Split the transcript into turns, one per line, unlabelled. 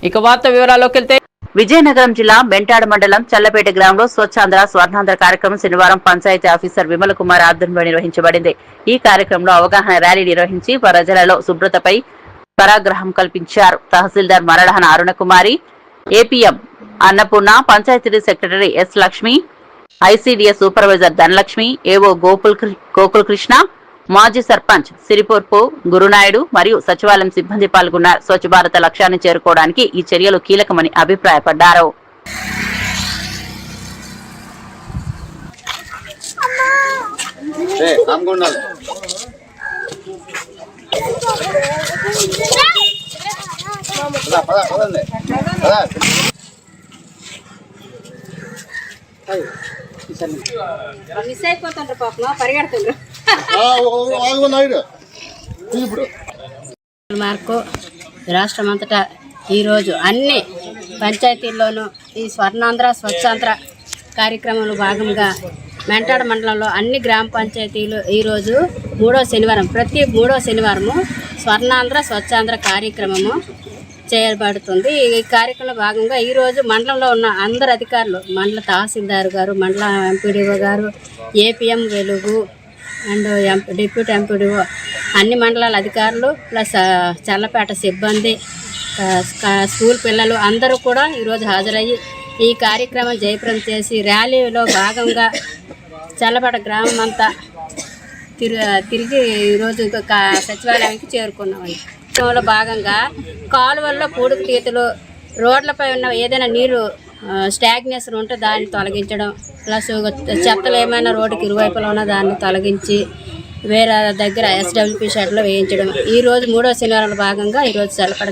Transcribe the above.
ఇక వార్త వివరాల్లోకి వెళ్తే
విజయనగరం జిల్లా బెంటాడ మండలం చల్లపేట గ్రామంలో స్వచ్ఛాంధ్ర స్వర్ణాంధ్ర కార్యక్రమం శనివారం పంచాయతీ ఆఫీసర్ విమల్ కుమార్ ఆధ్వర్యంలో నిర్వహించబడింది. ఈ కార్యక్రమంలో అవగాహన ర్యాలీ నిర్వహించి ప్రజలలో శుభ్రతపై పరాగ్రహం కల్పించారు. తహసీల్దార్ Maradahana Arunakumari, APM Annapurna, panchayat secretary S Lakshmi, ICDS supervisor Dhanalakshmi, AO Gokul Krishna, మాజీ సర్పంచ్ సిరిపూర్పు గురునాయుడు మరియు సచివాలయం సిబ్బంది పాల్గొన్నారు. స్వచ్ఛ భారత లక్ష్యాన్ని చేరుకోవడానికి ఈ చర్యలు కీలకమని అభిప్రాయపడ్డారు.
మిస్ అయిపోతుండ్రు పాపం పరిగెడుతుండ్రు. మార్కు రాష్ట్రమంతటా ఈరోజు అన్ని పంచాయతీల్లోనూ ఈ స్వర్ణాంధ్ర స్వచ్ఛాంధ్ర కార్యక్రమంలో భాగంగా మెంటాడ మండలంలో అన్ని గ్రామ పంచాయతీలు ఈరోజు ప్రతి మూడో శనివారము స్వర్ణాంధ్ర స్వచ్ఛాంధ్ర కార్యక్రమము చేయబడుతుంది. ఈ కార్యక్రమంలో భాగంగా ఈరోజు మండలంలో ఉన్న అందరు అధికారులు, మండల తహసీల్దార్ గారు, మండల ఎంపీడీఓ గారు, ఏపీఎం వెలుగు అండ్ డిప్యూటీ ఎంపీడీఓ, అన్ని మండలాల అధికారులు ప్లస్ చల్లపేట సిబ్బంది, స్కూల్ పిల్లలు అందరూ కూడా ఈరోజు హాజరయ్యి ఈ కార్యక్రమం జయప్రదం చేసి ర్యాలీలో భాగంగా చల్లపేట గ్రామం అంతా తిరిగి ఈరోజు సచివాలయానికి చేరుకున్నామండి. లో భాగంగా కాలువల్లో పూడుకు తీతలు, రోడ్లపై ఉన్న ఏదైనా నీరు స్టాగ్నేషన్ ఉంటే దాన్ని తొలగించడం, ప్లస్ చెత్తలు ఏమైనా రోడ్డుకి ఇరువైపులో ఉన్న దాన్ని తొలగించి వేరే దగ్గర SWP షెడ్లో వేయించడం. ఈరోజు మూడో శనివారంలో భాగంగా ఈరోజు చల్లపడ